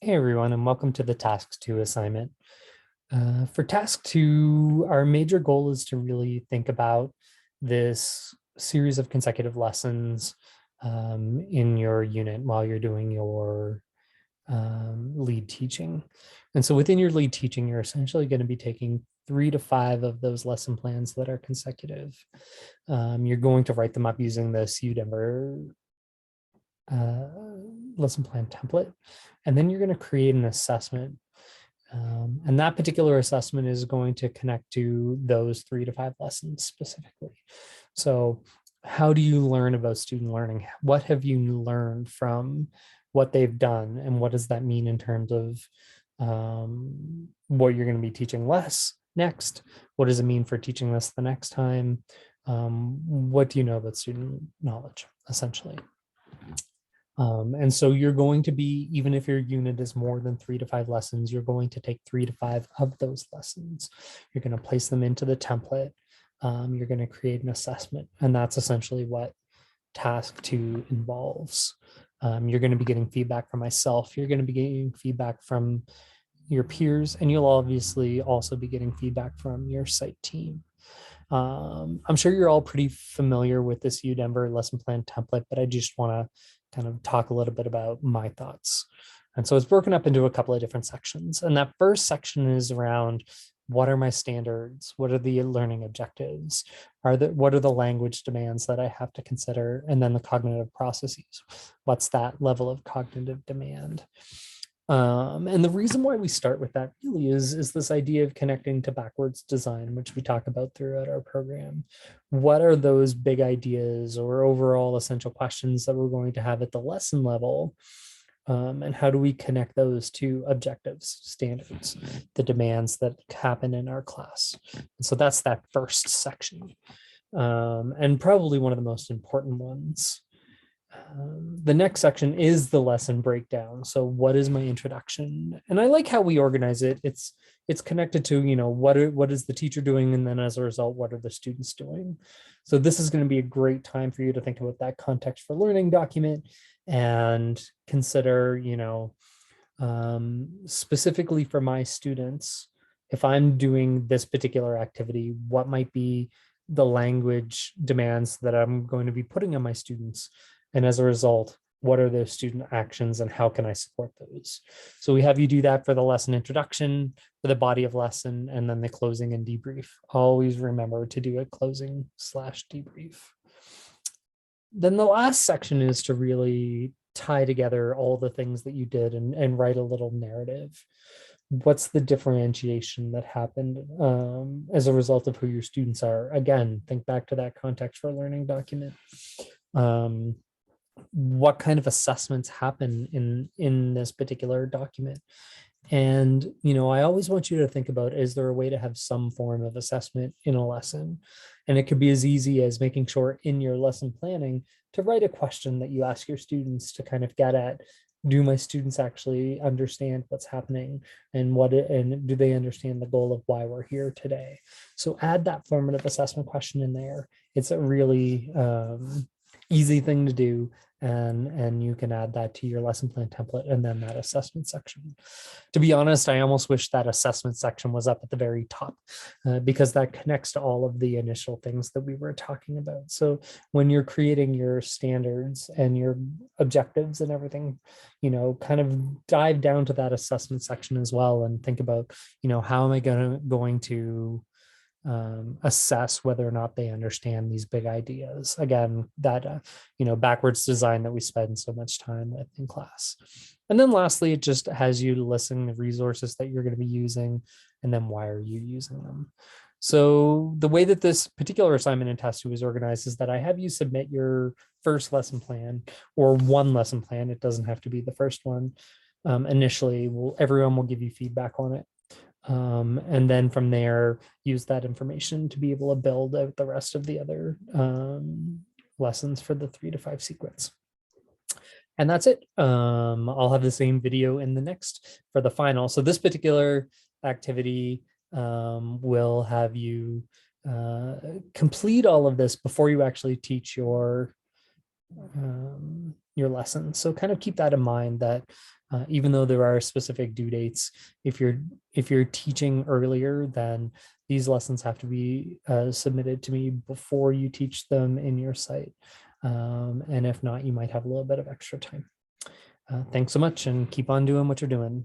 Hey everyone, and welcome to the Task 2 assignment. For Task 2, our major goal is to really think about this series of consecutive lessons in your unit while you're doing your lead teaching. And so within your lead teaching, you're essentially going to be taking 3 to 5 of those lesson plans that are consecutive. You're going to write them up using the CU Denver uh, lesson plan template. And then you're going to create an assessment. And that particular assessment is going to connect to those 3 to 5 lessons specifically. So how do you learn about student learning? What have you learned from what they've done? And what does that mean in terms of what you're going to be teaching less next? What does it mean for teaching this the next time? What do you know about student knowledge, essentially? And so you're going to be, even if your unit is more than 3 to 5 lessons, you're going to take 3 to 5 of those lessons. You're going to place them into the template. You're going to create an assessment. And that's essentially what task 2 involves. You're going to be getting feedback from myself. You're going to be getting feedback from your peers, and you'll obviously also be getting feedback from your site team. I'm sure you're all pretty familiar with this U Denver lesson plan template, but I just want to kind of talk a little bit about my thoughts. And so it's broken up into a couple of different sections. And that first section is around what are my standards? What are the learning objectives? What are the language demands that I have to consider? And then the cognitive processes. What's that level of cognitive demand? And the reason why we start with that really is this idea of connecting to backwards design, which we talk about throughout our program. What are those big ideas or overall essential questions that we're going to have at the lesson level? And how do we connect those to objectives, standards, the demands that happen in our class? And so that's that first section, and probably one of the most important ones. The next section is the lesson breakdown. So what is my introduction? And I like how we organize it. It's connected to, what is the teacher doing? And then as a result, what are the students doing? So this is going to be a great time for you to think about that context for learning document and consider, specifically for my students, if I'm doing this particular activity, what might be the language demands that I'm going to be putting on my students? And as a result, what are those student actions and how can I support those? So we have you do that for the lesson introduction, for the body of lesson, and then the closing and debrief. Always remember to do a closing/debrief. Then the last section is to really tie together all the things that you did and write a little narrative. What's the differentiation that happened as a result of who your students are? Again, think back to that context for learning document. What kind of assessments happen in this particular document? And I always want you to think about, is there a way to have some form of assessment in a lesson? And it could be as easy as making sure in your lesson planning to write a question that you ask your students to kind of get at, do my students actually understand what's happening, and do they understand the goal of why we're here today? So add that formative assessment question in there. It's a really easy thing to do, and you can add that to your lesson plan template and then that assessment section. To be honest, I almost wish that assessment section was up at the very top, because that connects to all of the initial things that we were talking about. So when you're creating your standards and your objectives and everything, kind of dive down to that assessment section as well and think about, how am I going to assess whether or not they understand these big ideas. Again, that backwards design that we spend so much time with in class. And then lastly, it just has you listing the resources that you're going to be using, and then why are you using them. So the way that this particular assignment in Task 2 is organized is that I have you submit your first lesson plan, or one lesson plan. It doesn't have to be the first one. Initially, everyone will give you feedback on it. And then from there, use that information to be able to build out the rest of the other lessons for the 3 to 5 sequence. And that's it. I'll have the same video in the next for the final. So this particular activity will have you complete all of this before you actually teach your your lessons. So kind of keep that in mind, that even though there are specific due dates, if you're teaching earlier, then these lessons have to be submitted to me before you teach them in your site. And if not, you might have a little bit of extra time. Thanks so much, and keep on doing what you're doing.